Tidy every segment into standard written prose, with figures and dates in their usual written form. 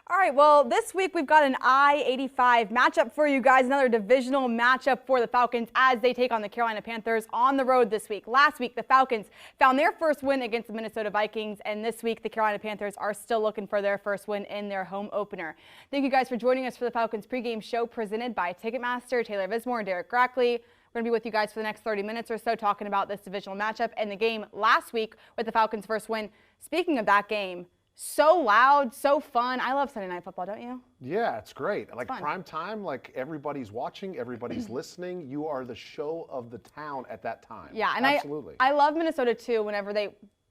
All right, well, this week we've got an I-85 matchup for you guys, another divisional matchup for the Falcons as they take on the Carolina Panthers on the road this week. Last week, the Falcons found their first win against the Minnesota Vikings, and this week the Carolina Panthers are still looking for their first win in their home opener. Thank you guys for joining us for the Falcons pregame show presented by Ticketmaster. Taylor Vismor and Derek Rackley. We're going to be with you guys for the next 30 minutes or so talking about this divisional matchup and the game last week with the Falcons' first win. Speaking of that game, so loud, so fun. I love Sunday Night Football, don't you? Yeah, it's great. Like prime time, like everybody's watching, everybody's listening. You are the show of the town at that time. Yeah, and absolutely. I love Minnesota too. Whenever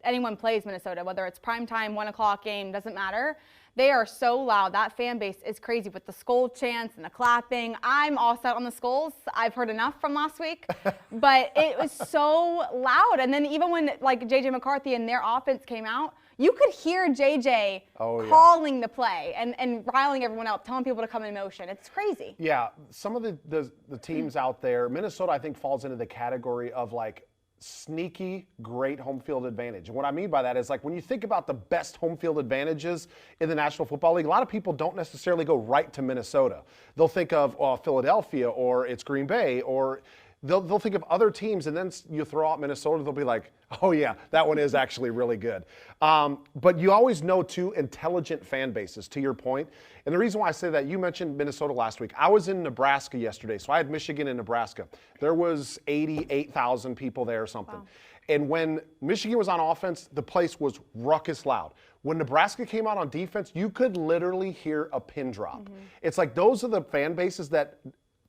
anyone plays Minnesota, whether it's prime time, 1 o'clock game, doesn't matter. They are so loud. That fan base is crazy with the skull chants and the clapping. I'm all set on the skulls. I've heard enough from last week, but it was so loud. And then even when like J.J. McCarthy and their offense came out, you could hear JJ calling the play and riling everyone up, telling people to come in motion. It's crazy. Yeah, some of the teams out there, Minnesota I think falls into the category of like sneaky, great home field advantage. And what I mean by that is like when you think about the best home field advantages in the National Football League, a lot of people don't necessarily go right to Minnesota. They'll think of Philadelphia or it's Green Bay or they'll think of other teams, and then you throw out Minnesota, they'll be like, oh yeah, that one is actually really good. But you always know two intelligent fan bases, to your point. And the reason why I say that, you mentioned Minnesota last week. I was in Nebraska yesterday, so I had Michigan and Nebraska. There was 88,000 people there or something. Wow. And when Michigan was on offense, the place was ruckus loud. When Nebraska came out on defense, you could literally hear a pin drop. Mm-hmm. It's like those are the fan bases that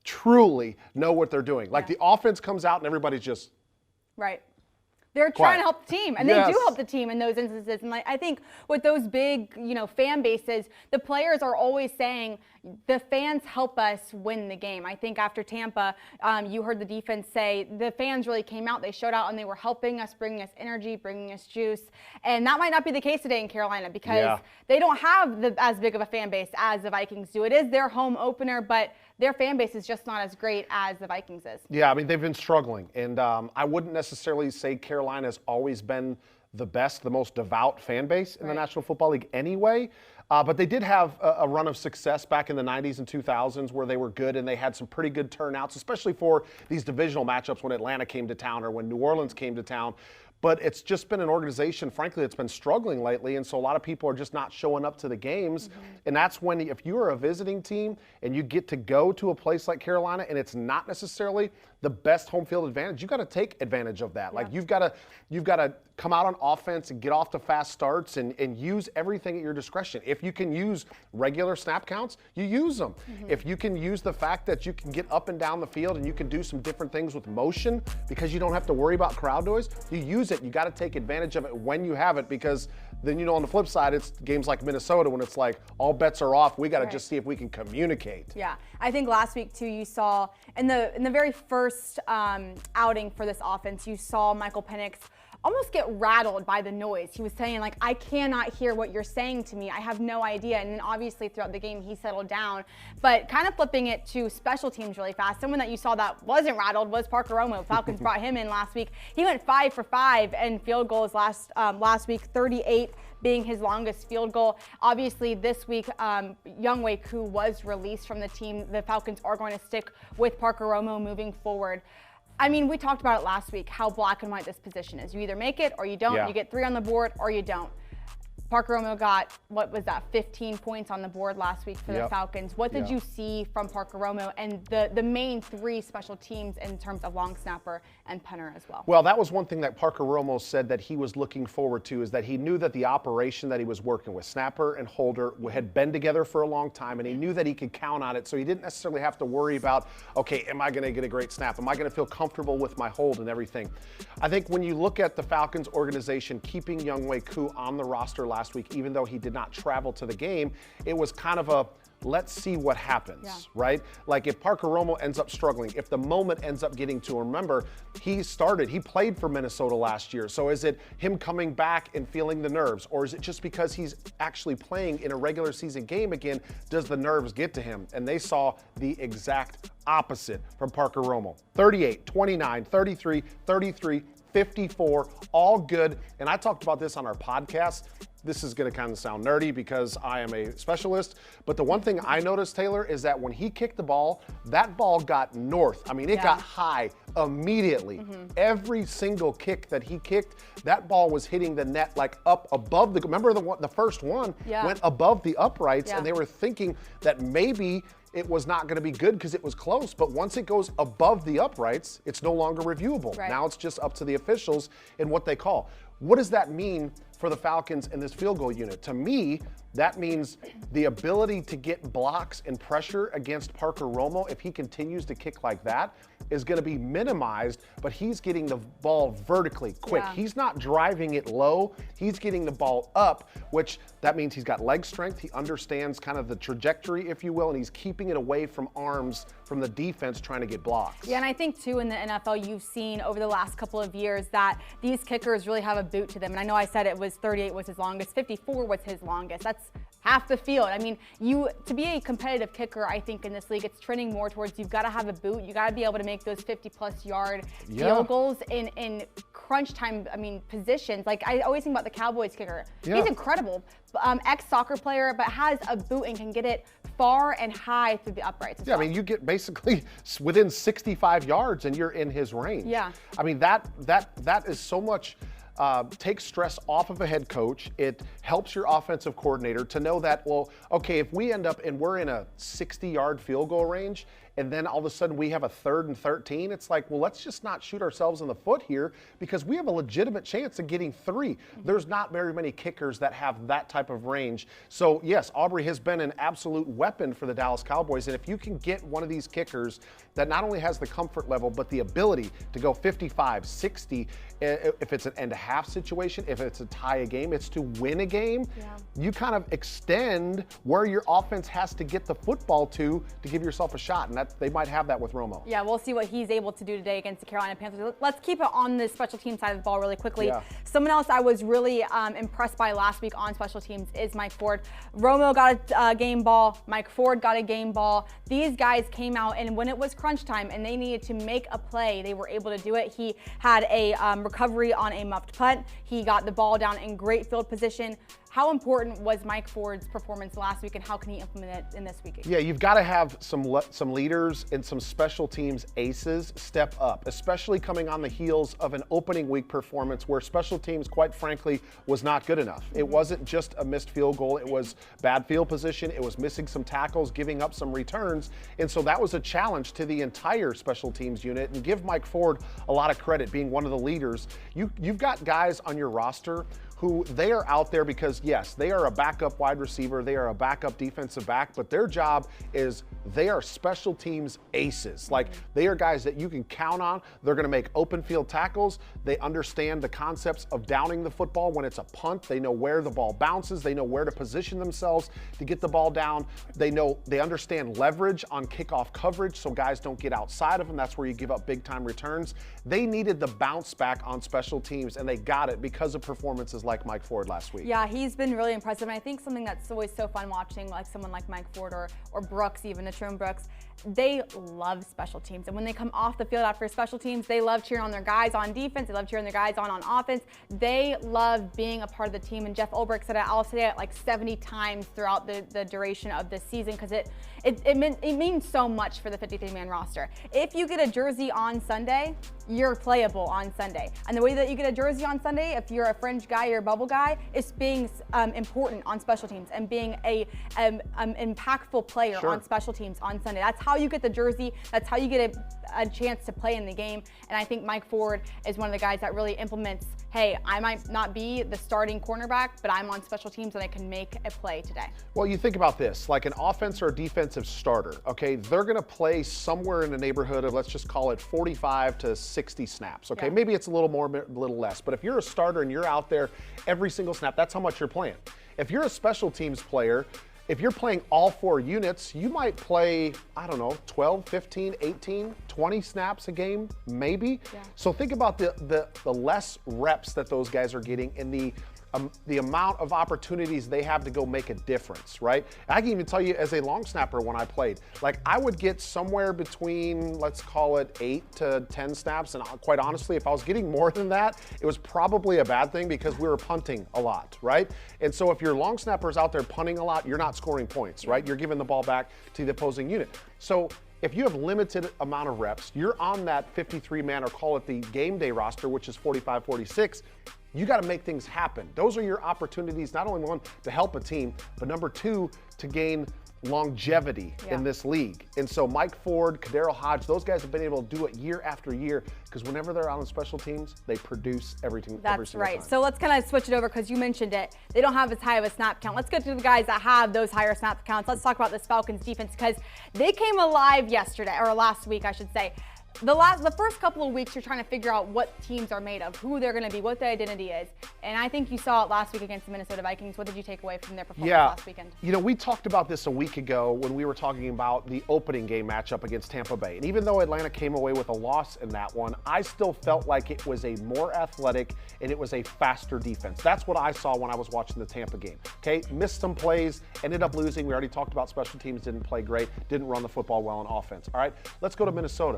truly know what they're doing. Like the offense comes out and everybody's just right. They're trying to help the team, and they do help the team in those instances. And like, I think with those big, fan bases, the players are always saying the fans help us win the game. I think after Tampa, you heard the defense say the fans really came out, they showed out, and they were helping us, bringing us energy, bringing us juice. And that might not be the case today in Carolina because they don't have as big of a fan base as the Vikings do. It is their home opener, but their fan base is just not as great as the Vikings is. Yeah, I mean, they've been struggling. And I wouldn't necessarily say Carolina has always been the best, the most devout fan base in the National Football League anyway. But they did have a run of success back in the 90s and 2000s where they were good and they had some pretty good turnouts, especially for these divisional matchups when Atlanta came to town or when New Orleans came to town. But it's just been an organization, frankly, that's been struggling lately, and so a lot of people are just not showing up to the games. Mm-hmm. And that's when, if you are a visiting team and you get to go to a place like Carolina and it's not necessarily the best home field advantage, you got to take advantage of that. Yeah. Like you've got to come out on offense and get off to fast starts and use everything at your discretion. If you can use regular snap counts, you use them. Mm-hmm. If you can use the fact that you can get up and down the field and you can do some different things with motion because you don't have to worry about crowd noise, you use it. You got to take advantage of it when you have it, because then, on the flip side, it's games like Minnesota when it's like all bets are off. We got to just see if we can communicate. Yeah, I think last week too, you saw in the very first outing for this offense, you saw Michael Penix almost get rattled by the noise. He was saying, like, I cannot hear what you're saying to me. I have no idea. And then obviously throughout the game, he settled down. But kind of flipping it to special teams really fast, someone that you saw that wasn't rattled was Parker Romo. Falcons brought him in last week. He went 5 for 5 in field goals last week, 38 being his longest field goal. Obviously this week, Younghoe Koo was released from the team. The Falcons are going to stick with Parker Romo moving forward. I mean, we talked about it last week, how black and white this position is. You either make it or you don't. Yeah. You get 3 on the board or you don't. Parker Romo got, 15 points on the board last week for the Falcons. What did you see from Parker Romo and the main 3 special teams in terms of long snapper and punter as well? Well, that was one thing that Parker Romo said that he was looking forward to, is that he knew that the operation that he was working with, snapper and holder, had been together for a long time, and he knew that he could count on it, so he didn't necessarily have to worry about, okay, am I going to get a great snap? Am I going to feel comfortable with my hold and everything? I think when you look at the Falcons organization keeping Younghoe Koo on the roster last week, even though he did not travel to the game, it was kind of a let's see what happens, right? Like if Parker Romo ends up struggling, if the moment ends up getting to him, remember, he played for Minnesota last year. So is it him coming back and feeling the nerves, or is it just because he's actually playing in a regular season game again, does the nerves get to him? And they saw the exact opposite from Parker Romo. 38, 29, 33, 33, 54, all good. And I talked about this on our podcast. this is going to kind of sound nerdy because I am a specialist, but the one thing I noticed, Taylor, is that when he kicked the ball, that ball got north. I mean, it got high immediately. Every single kick that he kicked, that ball was hitting the net like up above the, remember the first one went above the uprights, and they were thinking that maybe it was not going to be good because it was close, but once it goes above the uprights, it's no longer reviewable. Now it's just up to the officials in what they call. What does that mean for the Falcons in this field goal unit? To me, that means the ability to get blocks and pressure against Parker Romo, if he continues to kick like that, is going to be minimized, but he's getting the ball vertically quick. He's not driving it low. He's getting the ball up, which that means he's got leg strength. He understands kind of the trajectory, if you will, and he's keeping it away from arms from the defense trying to get blocks. Yeah, and I think, too, in the NFL, you've seen over the last couple of years that these kickers really have a boot to them. And I know I said it was 38 was his longest, 54 was his longest. That's half the field. I mean, to be a competitive kicker, I think in this league, it's trending more towards you've got to have a boot. You got to be able to make those 50-plus yard field goals in crunch time. I mean, positions. Like I always think about the Cowboys kicker. He's incredible, ex-soccer player, but has a boot and can get it far and high through the uprights. I mean, you get basically within 65 yards and you're in his range. I mean, that is so much. Takes stress off of a head coach. It helps your offensive coordinator to know that, well, okay, if we end up and we're in a 60-yard field goal range, and then all of a sudden we have a 3rd and 13, it's like, well, let's just not shoot ourselves in the foot here because we have a legitimate chance of getting 3. There's not very many kickers that have that type of range. So, yes, Aubrey has been an absolute weapon for the Dallas Cowboys, and if you can get one of these kickers that not only has the comfort level, but the ability to go 55, 60, if it's an end-of-half situation, if it's a tie a game, it's to win a game, you kind of extend where your offense has to get the football to give yourself a shot, and they might have that with Romo. Yeah, we'll see what he's able to do today against the Carolina Panthers. Let's keep it on the special team side of the ball really quickly. Someone else I was really impressed by last week on special teams is Mike Ford. Romo got a game ball. Mike Ford got a game ball. These guys came out, and when it was crunch time and they needed to make a play, they were able to do it. He had a recovery on a muffed punt. He got the ball down in great field position. How important was Mike Ford's performance last week, and how can he implement it in this week? Yeah, you've got to have some leaders and some special teams aces step up, especially coming on the heels of an opening week performance where special teams, quite frankly, was not good enough. It wasn't just a missed field goal. It was bad field position. It was missing some tackles, giving up some returns. And so that was a challenge to the entire special teams unit. And give Mike Ford a lot of credit being one of the leaders. You've got guys on your roster who they are out there because, yes, they are a backup wide receiver, they are a backup defensive back, but their job is they are special teams aces. Like, they are guys that you can count on. They're going to make open field tackles. They understand the concepts of downing the football when it's a punt. They know where the ball bounces. They know where to position themselves to get the ball down. They understand leverage on kickoff coverage so guys don't get outside of them. That's where you give up big time returns. They needed the bounce back on special teams, and they got it because of performances like Mike Ford last week. Yeah, he's been really impressive, and I think something that's always so fun watching, like someone like Mike Ford or Brooks, even Natron Brooks, they love special teams. And when they come off the field after special teams, they love cheering on their guys on defense. They love cheering their guys on offense. They love being a part of the team. And Jeff Ulbrich said it, I'll say it like 70 times throughout the duration of this season because it means so much for the 53-man roster. If you get a jersey on Sunday, you're playable on Sunday. And the way that you get a jersey on Sunday, if you're a fringe guy or a bubble guy, is being important on special teams and being an impactful player on special teams on Sunday. That's how you get the jersey. That's how you get a chance to play in the game. And I think Mike Ford is one of the guys that really implements, hey, I might not be the starting cornerback, but I'm on special teams and I can make a play today. Well, you think about this, like an offense or a defensive starter, okay? They're going to play somewhere in the neighborhood of, let's just call it 45 to 60 snaps, okay? Yeah. Maybe it's a little more, a little less, but if you're a starter and you're out there every single snap, that's how much you're playing. If you're a special teams player, if you're playing all 4 units, you might play, I don't know, 12, 15, 18, 20 snaps a game, maybe. Yeah. So think about the less reps that those guys are getting and the the amount of opportunities they have to go make a difference, right? I can even tell you as a long snapper when I played, like I would get somewhere between, let's call it 8 to 10 snaps. And quite honestly, if I was getting more than that, it was probably a bad thing because we were punting a lot, right? And so if your long snapper's out there punting a lot, you're not scoring points, right? You're giving the ball back to the opposing unit. So if you have limited amount of reps, you're on that 53-man or call it the game day roster, which is 45, 46, you got to make things happen. Those are your opportunities, not only one, to help a team, but number two, to gain longevity in this league. And so Mike Ford, Kadero Hodge, those guys have been able to do it year after year because whenever they're out on special teams, they produce everything. That's right. So let's kind of switch it over because you mentioned it. They don't have as high of a snap count. Let's get to the guys that have those higher snap counts. Let's talk about this Falcons defense because they came alive yesterday, or last week, I should say. The first couple of weeks, you're trying to figure out what teams are made of, who they're going to be, what their identity is. And I think you saw it last week against the Minnesota Vikings. What did you take away from their performance last weekend? You know, we talked about this a week ago when we were talking about the opening game matchup against Tampa Bay. And even though Atlanta came away with a loss in that one, I still felt like it was a more athletic and it was a faster defense. That's what I saw when I was watching the Tampa game. Okay, missed some plays, ended up losing. We already talked about special teams didn't play great, didn't run the football well on offense. All right, let's go to Minnesota.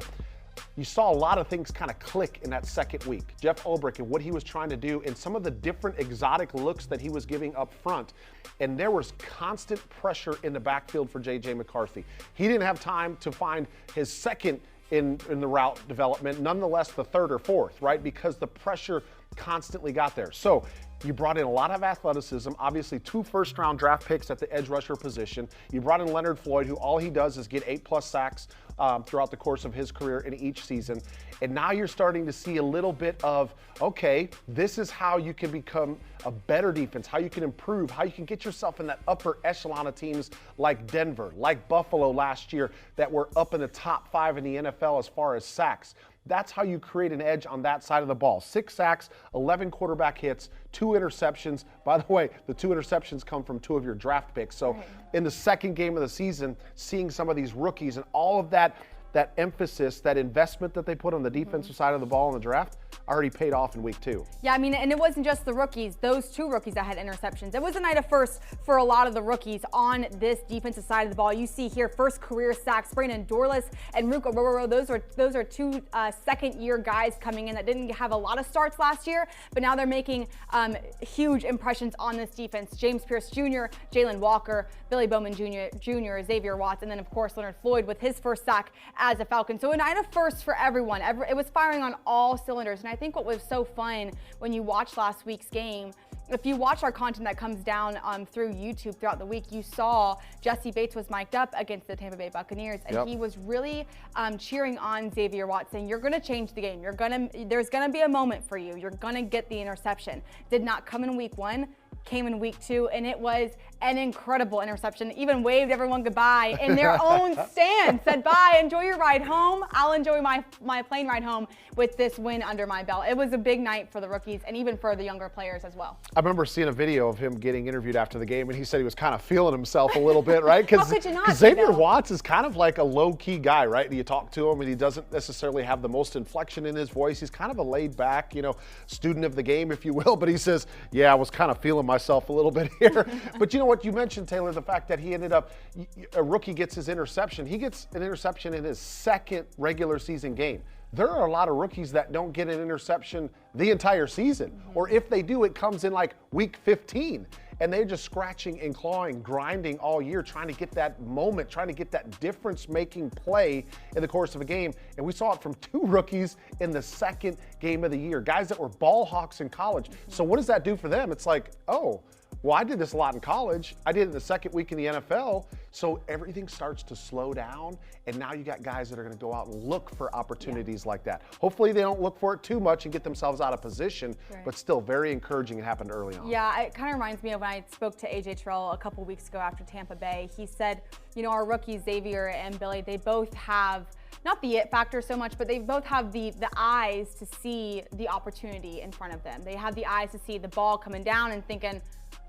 You saw a lot of things kind of click in that second week. Jeff Ulbrich and what he was trying to do and some of the different exotic looks that he was giving up front. And there was constant pressure in the backfield for J.J. McCarthy. He didn't have time to find his second in the route development, nonetheless the third or fourth, right? Because the pressure constantly got there. So you brought in a lot of athleticism, obviously 2 first-round draft picks at the edge rusher position. You brought in Leonard Floyd, who all he does is get 8+ sacks throughout the course of his career in each season. And now you're starting to see a little bit of, okay, this is how you can become a better defense, how you can improve, how you can get yourself in that upper echelon of teams like Denver, like Buffalo last year that were up in the top 5 in the NFL as far as sacks. That's how you create an edge on that side of the ball. 6 sacks, 11 quarterback hits, 2 interceptions. By the way, the 2 interceptions come from 2 of your draft picks. So in the second game of the season, seeing some of these rookies and all of that emphasis, that investment that they put on the defensive side of the ball in the draft already paid off in week 2. Yeah, I mean, and it wasn't just the rookies, those 2 rookies that had interceptions. It was a night of firsts for a lot of the rookies on this defensive side of the ball. You see here, first career sacks, Brandon Dorless and Ruko Rororo. Those are 2 second-year guys coming in that didn't have a lot of starts last year, but now they're making huge impressions on this defense. James Pierce Jr., Jalen Walker, Billy Bowman Jr., Xavier Watts, and then, of course, Leonard Floyd with his first sack as a Falcon. So a night of firsts for everyone. It was firing on all cylinders. And I think what was so fun when you watched last week's game, if you watch our content that comes down through YouTube throughout the week, you saw Jesse Bates was mic'd up against the Tampa Bay Buccaneers, and he was really cheering on Xavier Watts, saying, "You're going to change the game. There's going to be a moment for you. You're going to get the interception." Did not come in week 1. Came in week 2, and it was an incredible interception. Even waved everyone goodbye in their own stand, said, "Bye, enjoy your ride home. I'll enjoy my plane ride home with this win under my belt." It was a big night for the rookies and even for the younger players as well. I remember seeing a video of him getting interviewed after the game, and he said he was kind of feeling himself a little bit, right? Because Xavier Watts is kind of like a low-key guy, right? You talk to him, and he doesn't necessarily have the most inflection in his voice. He's kind of a laid-back, student of the game, if you will. But he says, "Yeah, I was kind of feeling myself a little bit here." But you know what you mentioned, Taylor, the fact that he ended up, a rookie gets his interception. He gets an interception in his second regular season game. There are a lot of rookies that don't get an interception the entire season. Or if they do, it comes in like week 15. And they're just scratching and clawing, grinding all year, trying to get that moment, trying to get that difference-making play in the course of a game. And we saw it from 2 rookies in the second game of the year, guys that were ball hawks in college. So what does that do for them? It's like, oh, well, I did this a lot in college. I did it in the second week in the NFL. So everything starts to slow down. And now you got guys that are going to go out and look for opportunities like that. Hopefully they don't look for it too much and get themselves out of position, but still very encouraging. It happened early on. Yeah, it kind of reminds me of when I spoke to AJ Terrell a couple weeks ago after Tampa Bay. He said, our rookies, Xavier and Billy, they both have not the it factor so much, but they both have the eyes to see the opportunity in front of them. They have the eyes to see the ball coming down and thinking,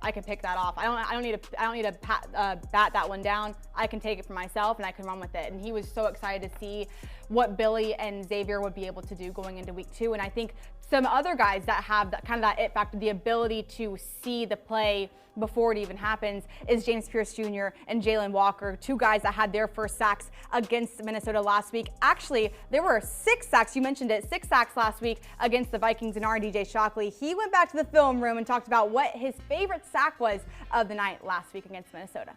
I can pick that off. I don't need to bat that one down. I can take it for myself and I can run with it. And he was so excited to see what Billy and Xavier would be able to do going into week 2. And I think some other guys that have that kind of that it factor, the ability to see the play before it even happens, is James Pierce Jr. and Jalen Walker, 2 guys that had their first sacks against Minnesota last week. Actually, there were 6 sacks, you mentioned it, 6 sacks last week against the Vikings, and our DJ Shockley, he went back to the film room and talked about what his favorite sack was of the night last week against Minnesota.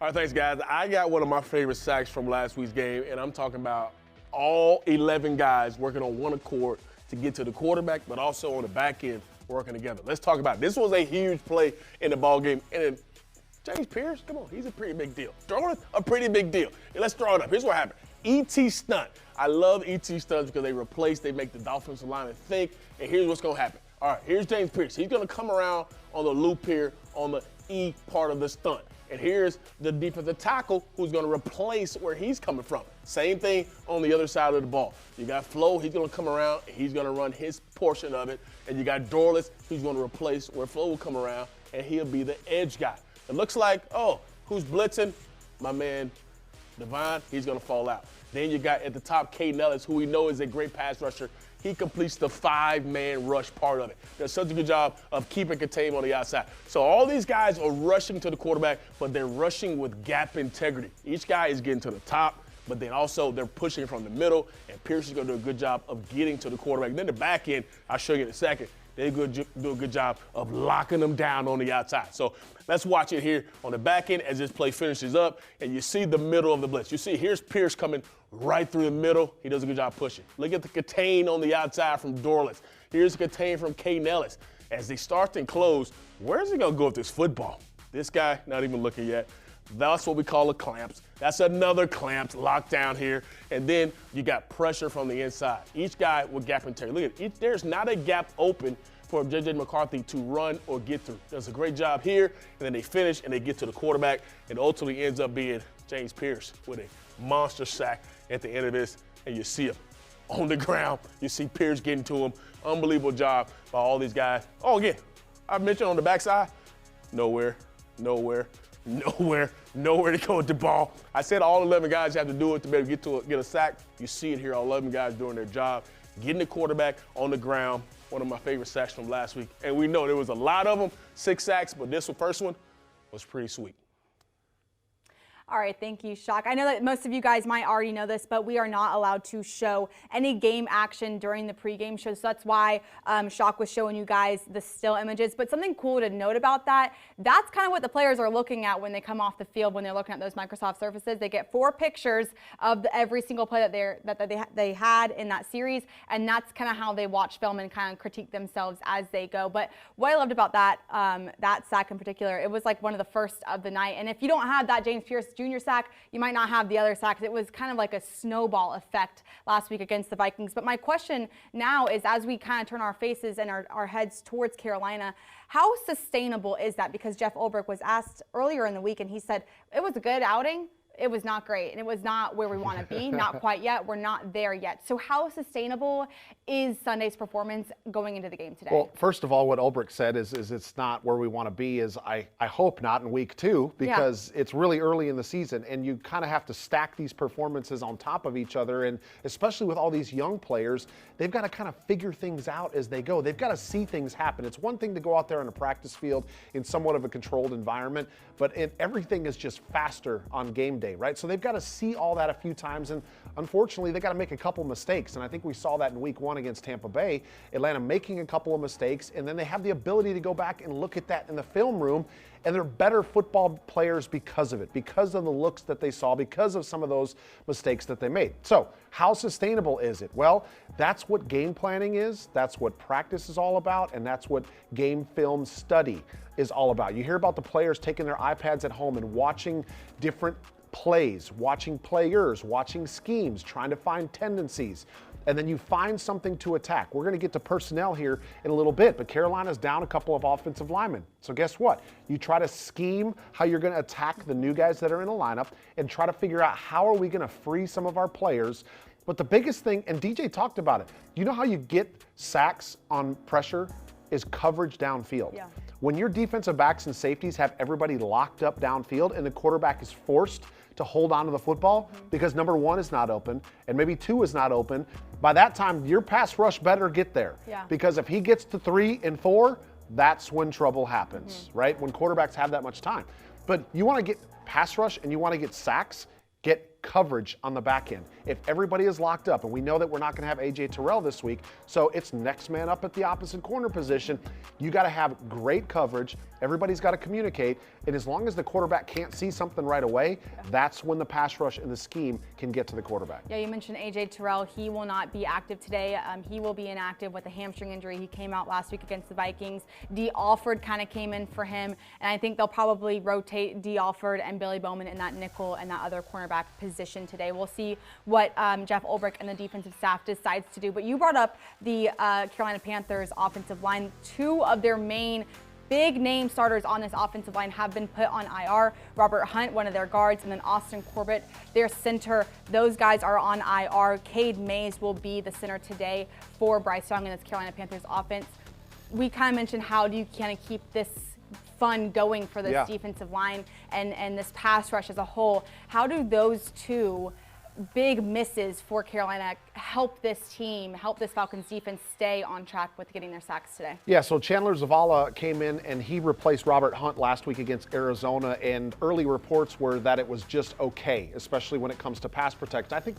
All right, thanks, guys. I got one of my favorite sacks from last week's game, and I'm talking about all 11 guys working on one accord to get to the quarterback, but also on the back end working together. Let's talk about it. This was a huge play in the ball game, and James Pierce, come on, he's a pretty big deal. Throwing a pretty big deal. And let's throw it up. Here's what happened. E.T. stunt. I love E.T. stunts because they make the offensive lineman think, and here's what's going to happen. All right, here's James Pierce. He's going to come around on the loop here on the E part of the stunt. And here's the defensive tackle who's going to replace where he's coming from. Same thing on the other side of the ball. You got Flo, he's going to come around, and he's going to run his portion of it. And you got Dorless, who's going to replace where Flo will come around, and he'll be the edge guy. It looks like, oh, who's blitzing? My man, Devon, he's going to fall out. Then you got at the top, Kay Nellis, who we know is a great pass rusher. He completes the 5-man rush part of it. Does such a good job of keeping contained on the outside. So all these guys are rushing to the quarterback, but they're rushing with gap integrity. Each guy is getting to the top, but then also they're pushing from the middle, and Pierce is going to do a good job of getting to the quarterback. And then the back end, I'll show you in a second, they do a good job of locking them down on the outside. So let's watch it here on the back end as this play finishes up, and you see the middle of the blitz. You see here's Pierce coming right through the middle. He does a good job pushing. Look at the contain on the outside from Dorless. Here's the contain from Kay Nellis. As they start and close, where's he going to go with this football? This guy, not even looking yet. That's what we call a clamps. That's another clamps locked down here. And then you got pressure from the inside. Each guy with gap integrity. Look at it. There's not a gap open for J.J. McCarthy to run or get through. Does a great job here, and then they finish and they get to the quarterback, and ultimately ends up being James Pierce with a monster sack at the end of this, and you see him on the ground. You see Pierce getting to him. Unbelievable job by all these guys. Oh, again, I mentioned on the backside, nowhere to go with the ball. I said all 11 guys have to do it to be able to get a sack. You see it here, all 11 guys doing their job, getting the quarterback on the ground. One of my favorite sacks from last week. And we know there was a lot of them, 6 sacks, but this first one was pretty sweet. All right, thank you, Shock. I know that most of you guys might already know this, but we are not allowed to show any game action during the pregame show, so that's why Shock was showing you guys the still images. But something cool to note about that's kind of what the players are looking at when they come off the field, when they're looking at those Microsoft Surfaces. They get 4 pictures of every single play that they had in that series, and that's kind of how they watch film and kind of critique themselves as they go. But what I loved about that sack in particular, it was like one of the first of the night. And if you don't have that James Pierce Jr. sack, you might not have the other sacks. It was kind of like a snowball effect last week against the Vikings. But my question now is, as we kind of turn our faces and our heads towards Carolina, how sustainable is that? Because Jeff Ulbrich was asked earlier in the week, and he said it was a good outing. It was not great, and it was not where we want to be, not quite yet. We're not there yet. So how sustainable is Sunday's performance going into the game today? Well, first of all, what Ulbrich said is it's not where we want to be. I hope not in week 2, because it's really early in the season, and you kind of have to stack these performances on top of each other, and especially with all these young players, they've got to kind of figure things out as they go. They've got to see things happen. It's one thing to go out there on a practice field in somewhat of a controlled environment, but everything is just faster on game day, right? So they've got to see all that a few times, and unfortunately, they got to make a couple mistakes, and I think we saw that in week 1 against Tampa Bay. Atlanta making a couple of mistakes, and then they have the ability to go back and look at that in the film room, and they're better football players because of it, because of the looks that they saw, because of some of those mistakes that they made. So how sustainable is it? Well, that's what game planning is, that's what practice is all about, and that's what game film study is all about. You hear about the players taking their iPads at home and watching different plays, watching players, watching schemes, trying to find tendencies, and then you find something to attack. We're going to get to personnel here in a little bit, but Carolina's down a couple of offensive linemen. So guess what? You try to scheme how you're going to attack the new guys that are in the lineup and try to figure out how are we going to free some of our players. But the biggest thing, and DJ talked about it, you know how you get sacks on pressure is coverage downfield. Yeah. When your defensive backs and safeties have everybody locked up downfield and the quarterback is forced to hold on to the football because number 1 is not open and maybe 2 is not open. By that time, your pass rush better get there. Yeah. Because if he gets to 3 and 4, that's when trouble happens, right? When quarterbacks have that much time. But you want to get pass rush and you want to get sacks, get coverage on the back end. If everybody is locked up, and we know that we're not going to have A.J. Terrell this week, so it's next man up at the opposite corner position, you got to have great coverage. Everybody's got to communicate, and as long as the quarterback can't see something right away, that's when the pass rush and the scheme can get to the quarterback. Yeah, you mentioned A.J. Terrell. He will not be active today. He will be inactive with a hamstring injury. He came out last week against the Vikings. D. Alford kind of came in for him, and I think they'll probably rotate D. Alford and Billy Bowman in that nickel and that other cornerback position today. We'll see what Jeff Ulbrich and the defensive staff decides to do. But you brought up the Carolina Panthers offensive line. 2 of their main big name starters on this offensive line have been put on IR. Robert Hunt, one of their guards, and then Austin Corbett, their center. Those guys are on IR. Cade Mays will be the center today for Bryce Young and this Carolina Panthers offense. We kind of mentioned how do you kind of keep this fun going for this defensive line and this pass rush as a whole. How do those 2 big misses for Carolina help this team, help this Falcons defense stay on track with getting their sacks today? Yeah, so Chandler Zavala came in and he replaced Robert Hunt last week against Arizona, and early reports were that it was just okay, especially when it comes to pass protection. I think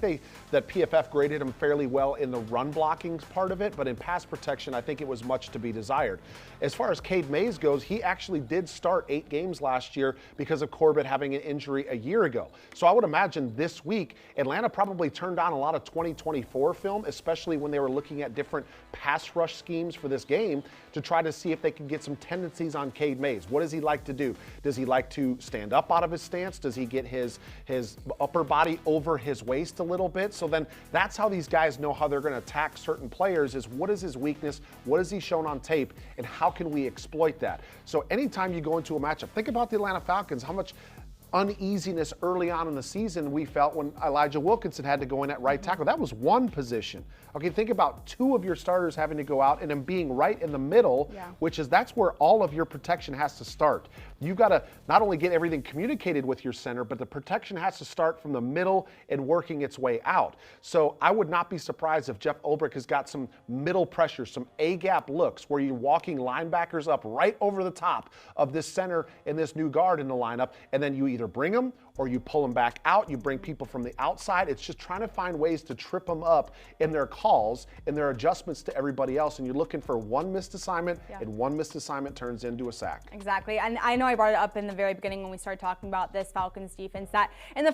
that PFF graded him fairly well in the run blocking part of it, but in pass protection, I think it was much to be desired. As far as Cade Mays goes, he actually did start 8 games last year because of Corbett having an injury a year ago. So I would imagine this week, Atlanta probably turned on a lot of 2024 film, especially when they were looking at different pass rush schemes for this game to try to see if they could get some tendencies on Cade Mays. What does he like to do? Does he like to stand up out of his stance? Does he get his upper body over his waist a little bit? So then that's how these guys know how they're going to attack certain players, is what is his weakness? What is he shown on tape? And how can we exploit that? So anytime you go into a matchup, think about the Atlanta Falcons, how much uneasiness early on in the season we felt when Elijah Wilkinson had to go in at right tackle. That was one position. Okay, think about 2 of your starters having to go out and them being right in the middle, that's where all of your protection has to start. You got to not only get everything communicated with your center, but the protection has to start from the middle and working its way out. So I would not be surprised if Jeff Ulbrich has got some middle pressure, some A-gap looks where you're walking linebackers up right over the top of this center and this new guard in the lineup, and then you either bring them or you pull them back out, you bring people from the outside. It's just trying to find ways to trip them up in their calls and their adjustments to everybody else, and you're looking for one missed assignment, and one missed assignment turns into a sack. Exactly, and I know I brought it up in the very beginning when we started talking about this Falcons defense, that in the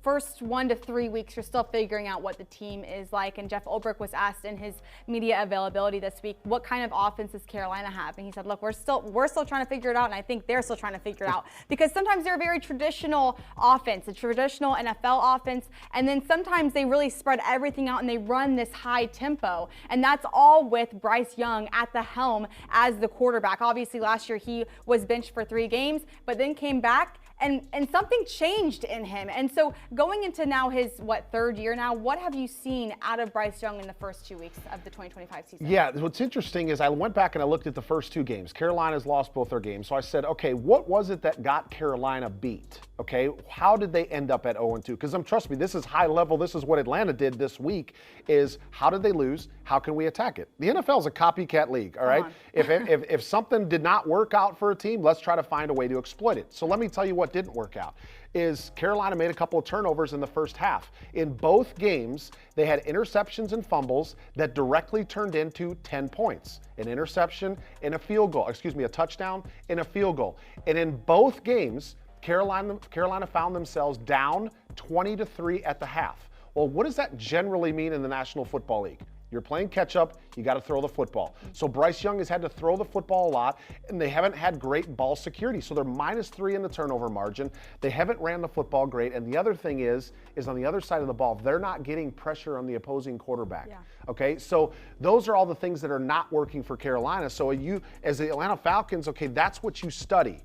first 1 to 3 weeks, you're still figuring out what the team is like, and Jeff Ulbrich was asked in his media availability this week, what kind of offense does Carolina have? And he said, look, we're still trying to figure it out, and I think they're still trying to figure it out, because sometimes they're a very traditional offense, a traditional NFL offense, and then sometimes they really spread everything out and they run this high tempo, and that's all with Bryce Young at the helm as the quarterback. Obviously last year he was benched for 3 games, but then came back and something changed in him. And so going into now his, 3rd year now, what have you seen out of Bryce Young in the first 2 weeks of the 2025 season? Yeah, what's interesting is I went back and I looked at the first 2 games. Carolina's lost both their games. So I said, okay, what was it that got Carolina beat? Okay, how did they end up at 0-2? Because trust me, this is high level. This is what Atlanta did this week, is how did they lose? How can we attack it? The NFL is a copycat league, all right? If something did not work out for a team, let's try to find a way to exploit it. So let me tell you what didn't work out. Is Carolina made a couple of turnovers in the first half. In both games, they had interceptions and fumbles that directly turned into 10 points. An interception and a field goal, a touchdown and a field goal. And in both games, Carolina found themselves down 20-3 at the half. Well, what does that generally mean in the National Football League? You're playing catch up, you got to throw the football. So Bryce Young has had to throw the football a lot, and they haven't had great ball security. So they're -3 in the turnover margin. They haven't ran the football great. And the other thing is on the other side of the ball, they're not getting pressure on the opposing quarterback. Okay, so those are all the things that are not working for Carolina. So you, as the Atlanta Falcons, okay, that's what you study.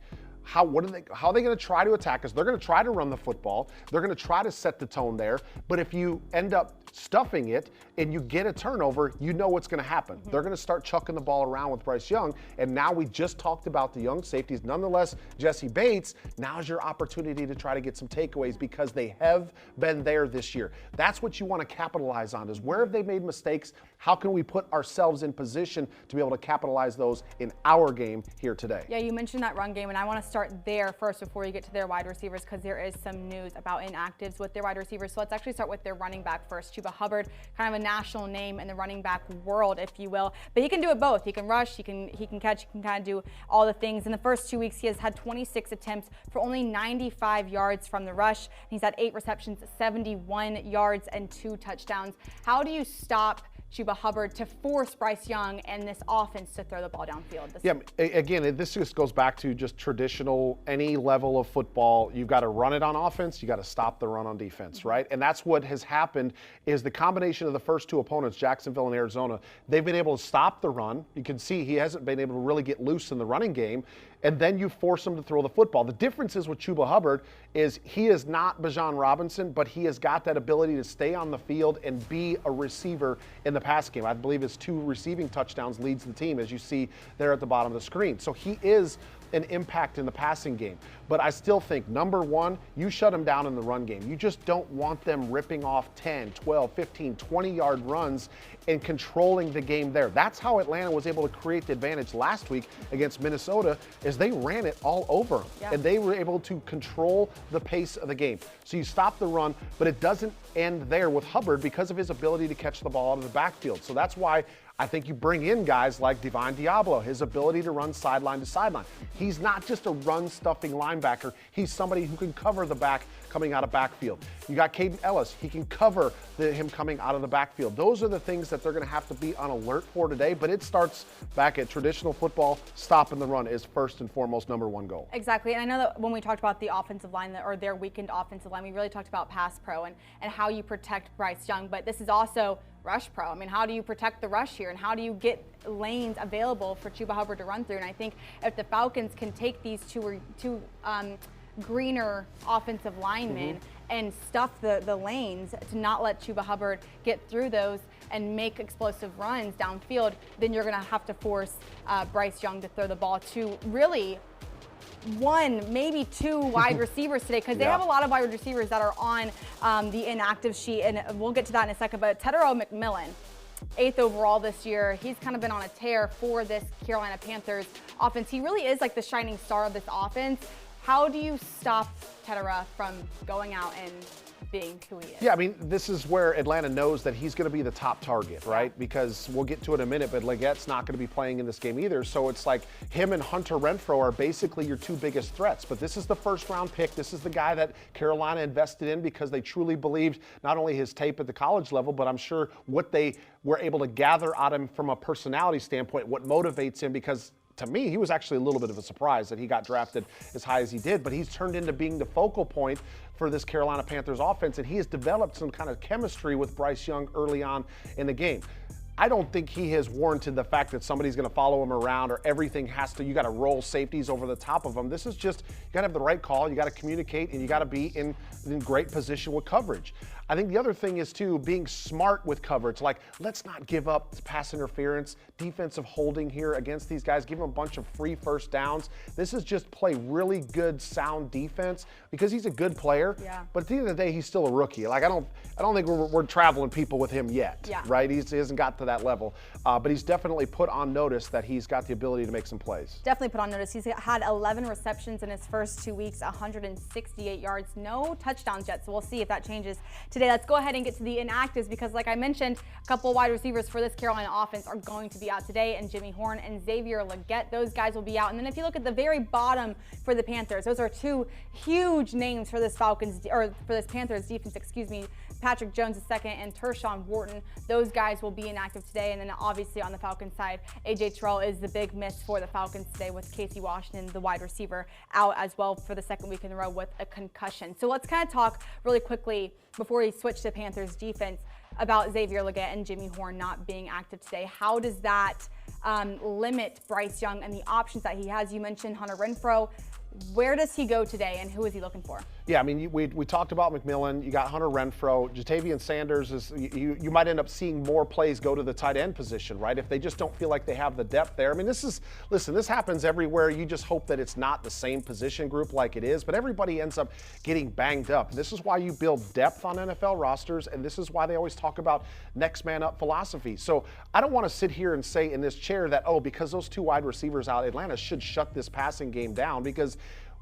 how are they going to try to attack us? They're going to try to run the football. They're going to try to set the tone there. But if you end up stuffing it and you get a turnover, you know what's going to happen. They're going to start chucking the ball around with Bryce Young. And now we just talked about the young safeties. Nonetheless, Jesse Bates, now's your opportunity to try to get some takeaways because they have been there this year. That's what you want to capitalize on, is where have they made mistakes? How can we put ourselves in position to be able to capitalize those in our game here today? Yeah, you mentioned that run game, and I want to start there first before you get to their wide receivers, because there is some news about inactives with their wide receivers. So let's actually start with their running back first. Chuba Hubbard, kind of a national name in the running back world, if you will, but he can do it both. He can rush, he can catch, he can kind of do all the things. In the first 2 weeks, he has had 26 attempts for only 95 yards from the rush. He's had 8 receptions, 71 yards, and 2 touchdowns. How do you stop Chuba Hubbard to force Bryce Young and this offense to throw the ball downfield? Again, this just goes back to just traditional, any level of football. You've got to run it on offense. You got to stop the run on defense, right? And that's what has happened is the combination of the first 2 opponents, Jacksonville and Arizona, they've been able to stop the run. You can see he hasn't been able to really get loose in the running game. And then you force him to throw the football. The difference is with Chuba Hubbard is he is not Bijan Robinson, but he has got that ability to stay on the field and be a receiver in the pass game. I believe his 2 receiving touchdowns leads the team, as you see there at the bottom of the screen. So he is an impact in the passing game. But I still think, number one, you shut them down in the run game. You just don't want them ripping off 10, 12, 15, 20-yard runs and controlling the game there. That's how Atlanta was able to create the advantage last week against Minnesota, is they ran it all over. Yeah. And they were able to control the pace of the game. So you stop the run, but it doesn't end there with Hubbard because of his ability to catch the ball out of the backfield. So that's why I think you bring in guys like Divine Diablo, his ability to run sideline to sideline. He's not just a run-stuffing linebacker. He's somebody who can cover the back coming out of backfield. You got Caden Ellis. He can cover him coming out of the backfield. Those are the things that they're going to have to be on alert for today, but it starts back at traditional football. Stopping the run is first and foremost number 1 goal. Exactly, and I know that when we talked about the offensive line, or their weakened offensive line, we really talked about pass pro and how you protect Bryce Young, but this is also rush pro. I mean, how do you protect the rush here, and how do you get lanes available for Chuba Hubbard to run through? And I think if the Falcons can take these two greener offensive linemen and stuff the lanes to not let Chuba Hubbard get through those and make explosive runs downfield, then you're going to have to force Bryce Young to throw the ball to really 1, maybe 2 wide receivers today, because they have a lot of wide receivers that are on the inactive sheet, and we'll get to that in a second. But Tetairoa McMillan, 8th overall this year, he's kind of been on a tear for this Carolina Panthers offense. He really is like the shining star of this offense. How do you stop Tetairoa from going out and being who he is? Yeah, I mean, this is where Atlanta knows that he's going to be the top target, right? Because we'll get to it in a minute, but Legette's not going to be playing in this game either. So it's like him and Hunter Renfrow are basically your 2 biggest threats. But this is the first-round pick. This is the guy that Carolina invested in because they truly believed not only his tape at the college level, but I'm sure what they were able to gather out of him from a personality standpoint, what motivates him, because to me, he was actually a little bit of a surprise that he got drafted as high as he did, but he's turned into being the focal point for this Carolina Panthers offense, and he has developed some kind of chemistry with Bryce Young early on in the game. I don't think he has warranted the fact that somebody's going to follow him around or everything has to, you got to roll safeties over the top of him. This is just, you got to have the right call, you got to communicate, and you got to be in great position with coverage. I think the other thing is, too, being smart with coverage. Like, let's not give up pass interference, defensive holding here against these guys, give them a bunch of free first downs. This is just play really good, sound defense because he's a good player. Yeah. But at the end of the day, he's still a rookie. Like, I don't think we're traveling people with him yet, right? He hasn't got to that level. But he's definitely put on notice that he's got the ability to make some plays. Definitely put on notice. He's had 11 receptions in his first 2 weeks, 168 yards, no touchdowns yet. So we'll see if that changes today. Let's go ahead and get to the inactives because, like I mentioned, a couple wide receivers for this Carolina offense are going to be out today, and Jimmy Horn and Xavier Legette, those guys will be out. And then if you look at the very bottom for the Panthers, those are 2 huge names for this Panthers defense, Patrick Jones II and Tershawn Wharton. Those guys will be inactive today. And then obviously on the Falcons side, A.J. Terrell is the big miss for the Falcons today with Casey Washington, the wide receiver, out as well for the second week in a row with a concussion. So let's kind of talk really quickly before we switch to Panthers defense about Xavier Legette and Jimmy Horn not being active today. How does that limit Bryce Young and the options that he has? You mentioned Hunter Renfrow. Where does he go today, and who is he looking for? Yeah, I mean, we talked about McMillan. You got Hunter Renfrow. Jatavian Sanders is you might end up seeing more plays go to the tight end position, right? If they just don't feel like they have the depth there. I mean, this happens everywhere. You just hope that it's not the same position group like it is, but everybody ends up getting banged up. This is why you build depth on NFL rosters, and this is why they always talk about next man up philosophy. So I don't want to sit here and say in this chair that, oh, because those 2 wide receivers out, Atlanta should shut this passing game down, because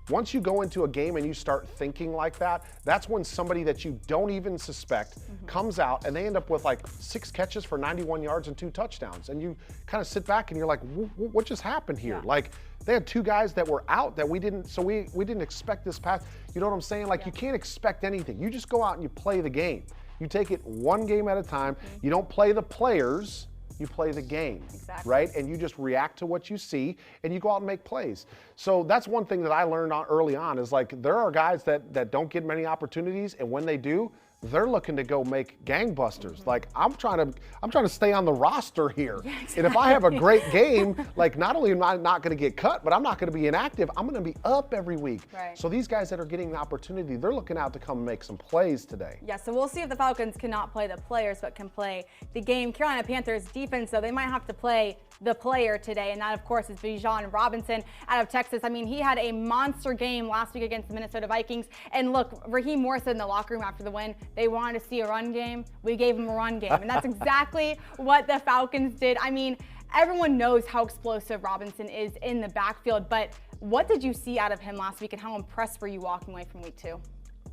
once you go into a game and you start thinking like that, that's when somebody that you don't even suspect comes out and they end up with like 6 catches for 91 yards and 2 touchdowns. And you kind of sit back and you're like, what just happened here? Yeah. Like, they had 2 guys that were out that we didn't expect this pass. You know what I'm saying? Like, you can't expect anything. You just go out and you play the game. You take it one game at a time. You don't play the players. You play the game, right? And you just react to what you see, and you go out and make plays. So that's one thing that I learned early on is, like, there are guys that don't get many opportunities, and when they do, they're looking to go make gangbusters. Like, I'm trying to stay on the roster here. Yeah, exactly. And if I have a great game, like, not only am I not going to get cut, but I'm not going to be inactive. I'm going to be up every week. Right. So these guys that are getting the opportunity, they're looking out to come make some plays today. Yeah, so we'll see if the Falcons cannot play the players, but can play the game. Carolina Panthers defense, though, they might have to play the player today, and that, of course, is Bijan Robinson out of Texas. I mean, he had a monster game last week against the Minnesota Vikings. And look, Raheem Morris said in the locker room after the win, they wanted to see a run game. We gave him a run game, and that's exactly what the Falcons did. I mean, everyone knows how explosive Robinson is in the backfield, but what did you see out of him last week, and how impressed were you walking away from week 2?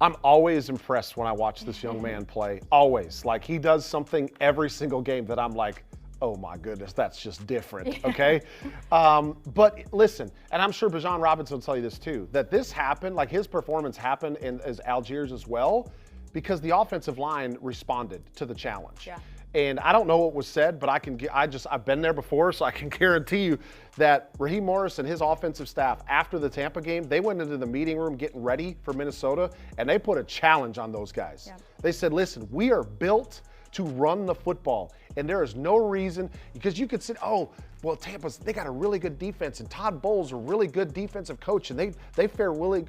I'm always impressed when I watch this young man play. Always. Like, he does something every single game that I'm like, oh my goodness, that's just different, okay? But listen, and I'm sure Bijan Robinson will tell you this too, that this happened, like his performance happened as Algiers as well, because the offensive line responded to the challenge. Yeah. And I don't know what was said, but I've been there before, so I can guarantee you that Raheem Morris and his offensive staff, after the Tampa game, they went into the meeting room getting ready for Minnesota, and they put a challenge on those guys. Yeah. They said, listen, we are built to run the football. And there is no reason, because you could say, oh, well, they got a really good defense, and Todd Bowles a really good defensive coach, and they fare really,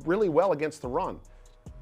really well against the run.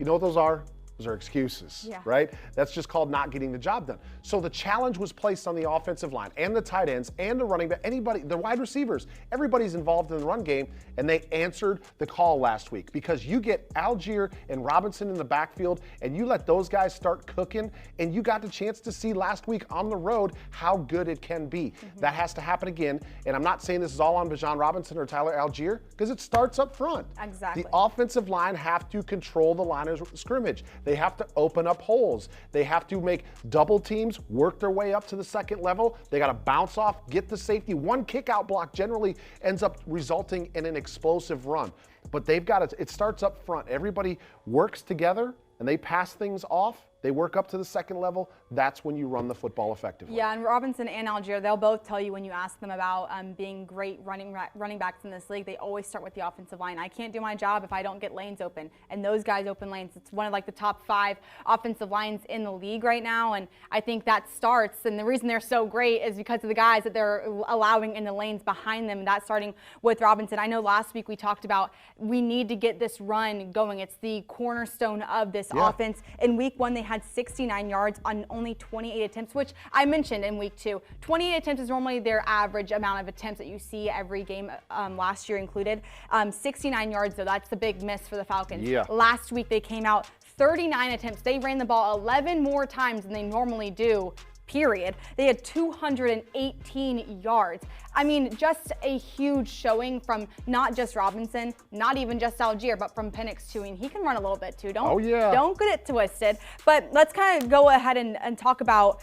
You know what those are? Those are excuses, right? That's just called not getting the job done. So the challenge was placed on the offensive line and the tight ends and the running back, anybody, the wide receivers, everybody's involved in the run game, and they answered the call last week, because you get Algier and Robinson in the backfield and you let those guys start cooking, and you got the chance to see last week on the road how good it can be. That has to happen again, and I'm not saying this is all on Bijan Robinson or Tyler Algier, because it starts up front. Exactly. The offensive line have to control the line of scrimmage. They have to open up holes. They have to make double teams work their way up to the second level. They got to bounce off, get the safety. One kick out block generally ends up resulting in an explosive run. But they've got it starts up front. Everybody works together and they pass things off. They work up to the second level. That's when you run the football effectively. Yeah, and Robinson and Algier, they'll both tell you when you ask them about being great running backs in this league, they always start with the offensive line. I can't do my job if I don't get lanes open, and those guys open lanes. It's one of like the top 5 offensive lines in the league right now, and I think that starts, and the reason they're so great is because of the guys that they're allowing in the lanes behind them, and that's starting with Robinson. I know last week we talked about we need to get this run going. It's the cornerstone of this offense. In week 1, they had 69 yards on only 28 attempts, which I mentioned in week 2. 28 attempts is normally their average amount of attempts that you see every game, last year included. 69 yards, though, that's the big miss for the Falcons. Yeah. Last week they came out 39 attempts. They ran the ball 11 more times than they normally do. Period. They had 218 yards. I mean, just a huge showing from not just Robinson, not even just Algier, but from Penix too. And he can run a little bit too. Don't get it twisted. But let's kind of go ahead and talk about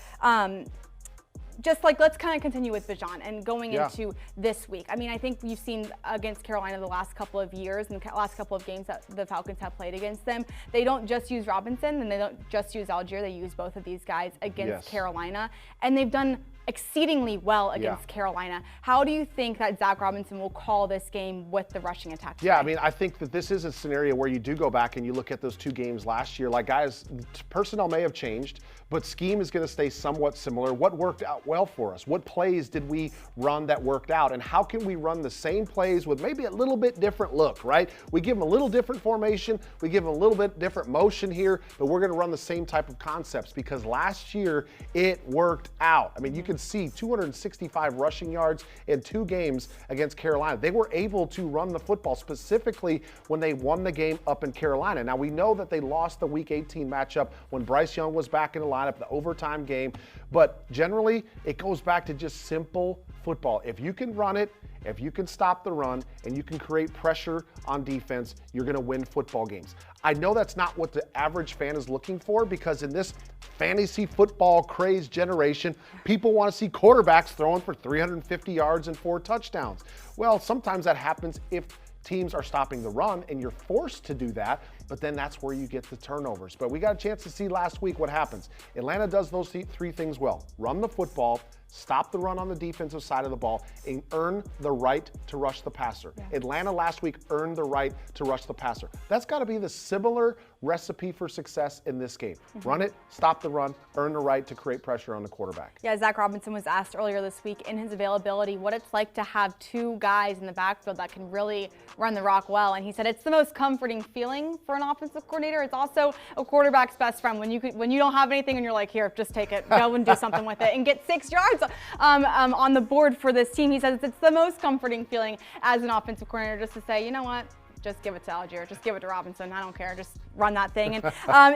let's kind of continue with Bijan and going into this week. I mean, I think you've seen against Carolina the last couple of years and the last couple of games that the Falcons have played against them. They don't just use Robinson and they don't just use Algier. They use both of these guys against Carolina. And they've done exceedingly well against Carolina. How do you think that Zach Robinson will call this game with the rushing attack today? Yeah, I mean, I think that this is a scenario where you do go back and you look at those 2 games last year. Like, guys, personnel may have changed, but scheme is going to stay somewhat similar. What worked out well for us? What plays did we run that worked out? And how can we run the same plays with maybe a little bit different look, right? We give them a little different formation. We give them a little bit different motion here, but we're going to run the same type of concepts because last year it worked out. I mean, you can see 265 rushing yards in 2 games against Carolina. They were able to run the football, specifically when they won the game up in Carolina. Now, we know that they lost the Week 18 matchup when Bryce Young was back in the lineup, the overtime game, but generally it goes back to just simple football. If you can run it, if you can stop the run, and you can create pressure on defense, you're going to win football games. I know that's not what the average fan is looking for, because in this fantasy football crazed generation, people want to see quarterbacks throwing for 350 yards and 4 touchdowns. Well, sometimes that happens if teams are stopping the run and you're forced to do that, but then that's where you get the turnovers. But we got a chance to see last week what happens. Atlanta does those 3 things well: run the football, stop the run on the defensive side of the ball, and earn the right to rush the passer. Atlanta last week earned the right to rush the passer. That's got to be the similar recipe for success in this game. Run it, stop the run, earn the right to create pressure on the quarterback. Yeah, Zach Robinson was asked earlier this week in his availability what it's like to have 2 guys in the backfield that can really run the rock well, and he said it's the most comforting feeling for an offensive coordinator. It's also a quarterback's best friend when you don't have anything and you're like, here, just take it, go and do something with it, and get 6 yards on the board for this team. He says it's the most comforting feeling as an offensive coordinator just to say, you know what, just give it to Algier, just give it to Robinson. I don't care, just run that thing. And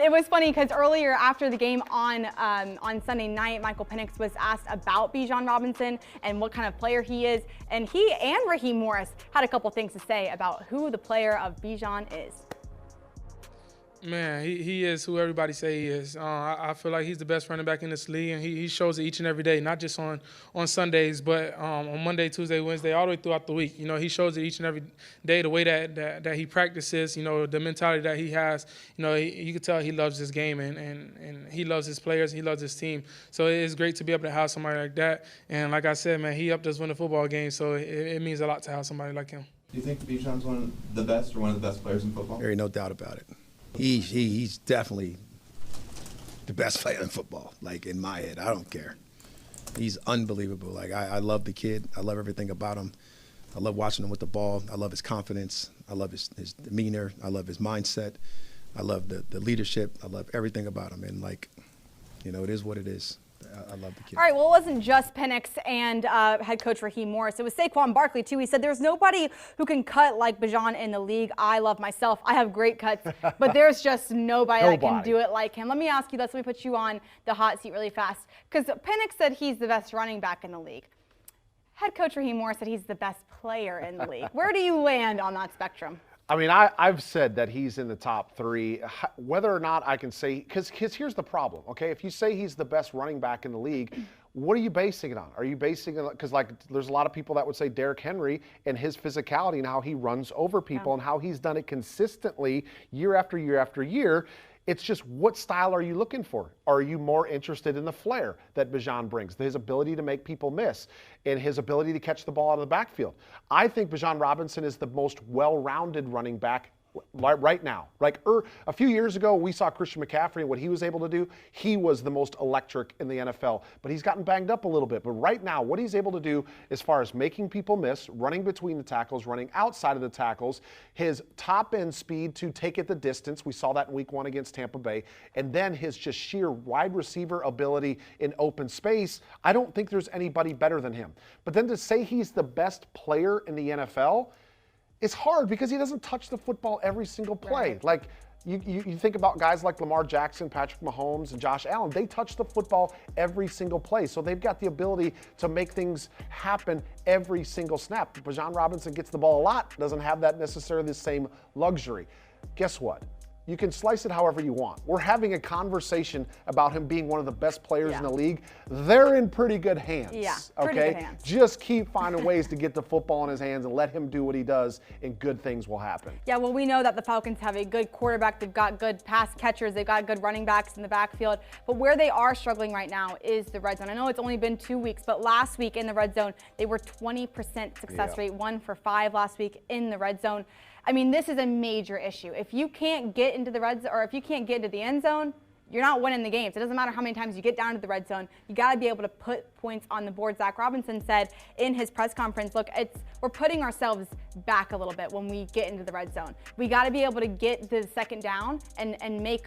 it was funny because earlier after the game on Sunday night, Michael Penix was asked about Bijan Robinson and what kind of player he is, and he and Raheem Morris had a couple things to say about who the player of Bijan is. Man, he is who everybody say he is. I feel like he's the best running back in this league, and he shows it each and every day, not just on Sundays, but on Monday, Tuesday, Wednesday, all the way throughout the week. You know, he shows it each and every day, the way that he practices, you know, the mentality that he has. You know, you can tell he loves this game, and he loves his players, he loves his team. So it's great to be able to have somebody like that. And like I said, man, he helped us win the football game, so it means a lot to have somebody like him. Do you think Bijan's one of the best or one of the best players in football? There ain't no doubt about it. He's definitely the best player in football, like in my head. I don't care. He's unbelievable. Like, I love the kid. I love everything about him. I love watching him with the ball. I love his confidence. I love his demeanor. I love his mindset. I love the leadership. I love everything about him. And, like, you know, it is what it is. I love the kid. All right, well, it wasn't just Penix and head coach Raheem Morris. It was Saquon Barkley, too. He said, there's nobody who can cut like Bijan in the league. I love myself. I have great cuts, but there's just nobody that can do it like him. Let me ask you this. Let me put you on the hot seat really fast, because Penix said he's the best running back in the league. Head coach Raheem Morris said he's the best player in the league. Where do you land on that spectrum? I mean, I've said that he's in the top 3. Whether or not I can say, because here's the problem, okay? If you say he's the best running back in the league, what are you basing it on? Are you basing it on, because like there's a lot of people that would say Derrick Henry and his physicality and how he runs over people and how he's done it consistently year after year after year. It's just, what style are you looking for? Are you more interested in the flair that Bijan brings, his ability to make people miss, and his ability to catch the ball out of the backfield? I think Bijan Robinson is the most well-rounded running back right now. Like a few years ago, we saw Christian McCaffrey and what he was able to do. He was the most electric in the NFL, but he's gotten banged up a little bit. But right now, what he's able to do as far as making people miss, running between the tackles, running outside of the tackles, his top-end speed to take it the distance. We saw that in Week 1 against Tampa Bay. And then his just sheer wide receiver ability in open space. I don't think there's anybody better than him. But then to say he's the best player in the NFL, it's hard because he doesn't touch the football every single play. Right. Like you think about guys like Lamar Jackson, Patrick Mahomes, and Josh Allen. They touch the football every single play. So they've got the ability to make things happen every single snap. Bijan Robinson gets the ball a lot, doesn't have that necessarily the same luxury. Guess what? you can slice it however you want. We're having a conversation about him being one of the best players in the league. They're in pretty good hands. Yeah, okay? pretty good hands. Just keep finding ways to get the football in his hands and let him do what he does, and good things will happen. Yeah, well, we know that the Falcons have a good quarterback. They've got good pass catchers. They've got good running backs in the backfield. But where they are struggling right now is the red zone. I know it's only been 2 weeks, but last week in the red zone, they were 20% success rate, 1 for 5 last week in the red zone. I mean, this is a major issue. If you can't get into the red zone, or if you can't get into the end zone, you're not winning the games. It doesn't matter how many times you get down to the red zone. You got to be able to put points on the board. Zach Robinson said in his press conference, look, we're putting ourselves back a little bit when we get into the red zone. We got to be able to get the second down and make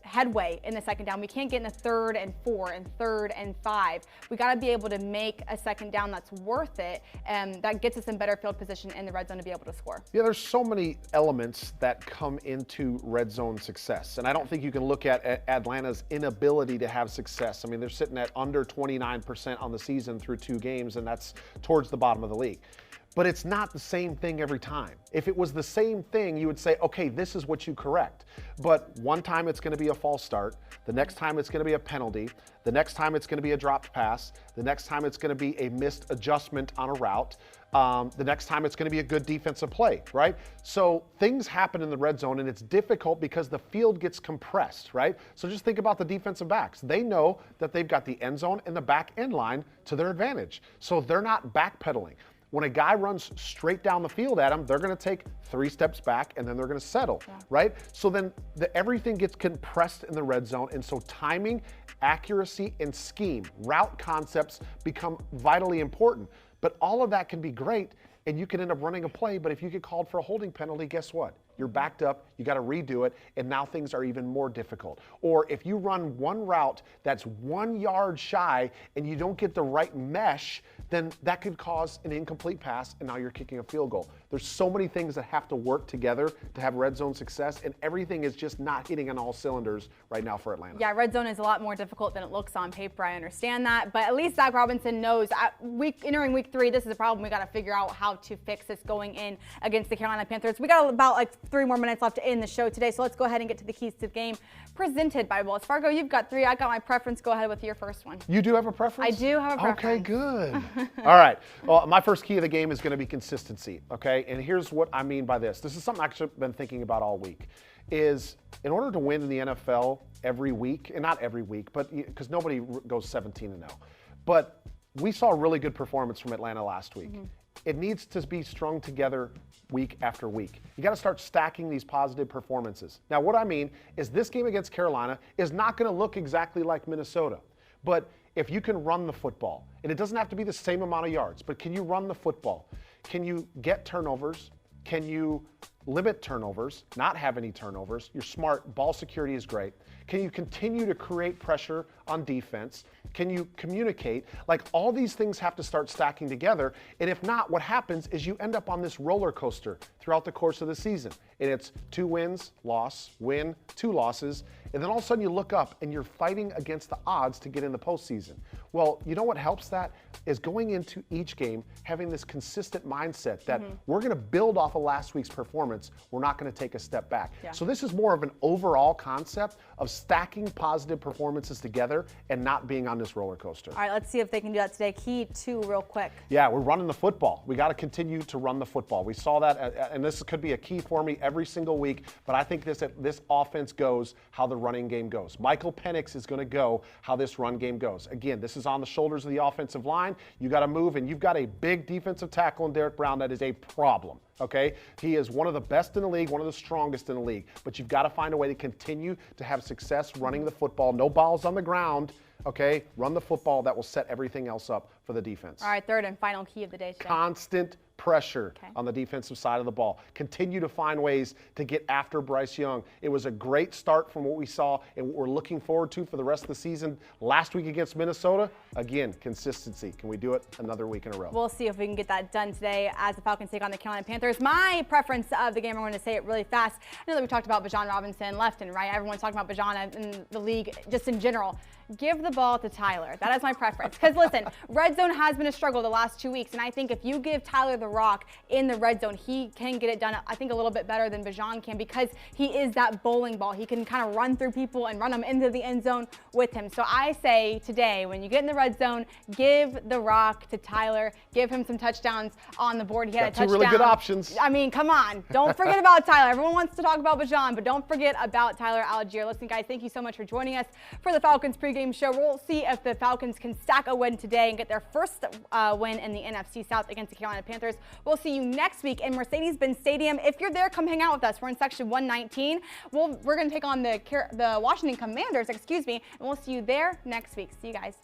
headway in the second down. We can't get in the 3rd and 4 and 3rd and 5. We got to be able to make a second down that's worth it, and that gets us in better field position in the red zone to be able to score. Yeah, there's so many elements that come into red zone success, and I don't think you can look at Atlanta's inability to have success. I mean, they're sitting at under 29% on the season through 2 games, and that's towards the bottom of the league. But it's not the same thing every time. If it was the same thing, you would say, okay, this is what you correct. But one time it's going to be a false start. The next time it's going to be a penalty. The next time it's going to be a dropped pass. The next time it's going to be a missed adjustment on a route. The next time it's going to be a good defensive play, right? So things happen in the red zone, and it's difficult because the field gets compressed, right? So just think about the defensive backs. They know that they've got the end zone and the back end line to their advantage. So they're not backpedaling. When a guy runs straight down the field at him, they're going to take 3 steps back, and then they're going to settle, right? So then everything gets compressed in the red zone, and so timing, accuracy, and scheme, route concepts become vitally important. But all of that can be great, and you can end up running a play, but if you get called for a holding penalty, guess what? You're backed up, you got to redo it, and now things are even more difficult. Or if you run one route that's 1 yard shy and you don't get the right mesh, then that could cause an incomplete pass, and now you're kicking a field goal. There's so many things that have to work together to have red zone success, and everything is just not hitting on all cylinders right now for Atlanta. Yeah, red zone is a lot more difficult than it looks on paper. I understand that, but at least Zach Robinson knows entering week 3, this is a problem. We got to figure out how to fix this going in against the Carolina Panthers. We got about 3 more minutes left in the show today, so let's go ahead and get to the keys to the game presented by Wells Fargo. You've got 3. I got my preference. Go ahead with your first one. You do have a preference? I do have a preference. Okay, good. All right. Well, my first key of the game is going to be consistency, okay? And here's what I mean by this. This is something I've actually been thinking about all week, is in order to win in the NFL every week, and not every week, but because nobody goes 17-0, but we saw a really good performance from Atlanta last week. It needs to be strung together week after week. You got to start stacking these positive performances. Now, what I mean is this game against Carolina is not going to look exactly like Minnesota, but if you can run the football, and it doesn't have to be the same amount of yards, but can you run the football? Can you get turnovers? Can you limit turnovers, not have any turnovers? You're smart. Ball security is great. Can you continue to create pressure on defense? Can you communicate? Like, all these things have to start stacking together. And if not, what happens is you end up on this roller coaster throughout the course of the season. And it's 2 wins, loss, win, 2 losses. And then all of a sudden you look up and you're fighting against the odds to get in the postseason. Well, you know what helps that is going into each game having this consistent mindset that we're going to build off of last week's performance. We're not going to take a step back. Yeah. So this is more of an overall concept of stacking positive performances together and not being on this roller coaster. All right, let's see if they can do that today. Key 2 real quick. Yeah, we're running the football. We got to continue to run the football. We saw that, and this could be a key for me every single week, but I think this offense goes how the running game goes. Michael Penix is going to go how this run game goes. Again, this is on the shoulders of the offensive line. You got to move, and you've got a big defensive tackle in Derek Brown that is a problem. Okay, he is one of the best in the league, one of the strongest in the league, but you've got to find a way to continue to have success running the football. No balls on the ground. Okay, run the football. That will set everything else up for the defense. All right, third and final key of the day today. Constant pressure on the defensive side of the ball. Continue to find ways to get after Bryce Young. It was a great start from what we saw and what we're looking forward to for the rest of the season. Last week against Minnesota, again, consistency. Can we do it another week in a row? We'll see if we can get that done today as the Falcons take on the Carolina Panthers. My preference of the game, I'm going to say it really fast. I know that we talked about Bijan Robinson left and right. Everyone's talking about Bijan in the league just in general. give the ball to Tyler. That is my preference. Because listen, red zone has been a struggle the last 2 weeks, and I think if you give Tyler the rock in the red zone, he can get it done, I think, a little bit better than Bijan can, because he is that bowling ball. He can kind of run through people and run them into the end zone with him. So I say today, when you get in the red zone, give the rock to Tyler. Give him some touchdowns on the board. He had a touchdown. Two really good options. I mean, come on. Don't forget about Tyler. Everyone wants to talk about Bijan, but don't forget about Tyler Algier. Listen, guys, thank you so much for joining us for the Falcons pregame show. We'll see if the Falcons can stack a win today and get their first win in the NFC South against the Carolina Panthers. We'll see you next week in Mercedes-Benz Stadium. If you're there, come hang out with us. We're in section 119. We're going to take on the Washington Commanders, and we'll see you there next week. See you guys.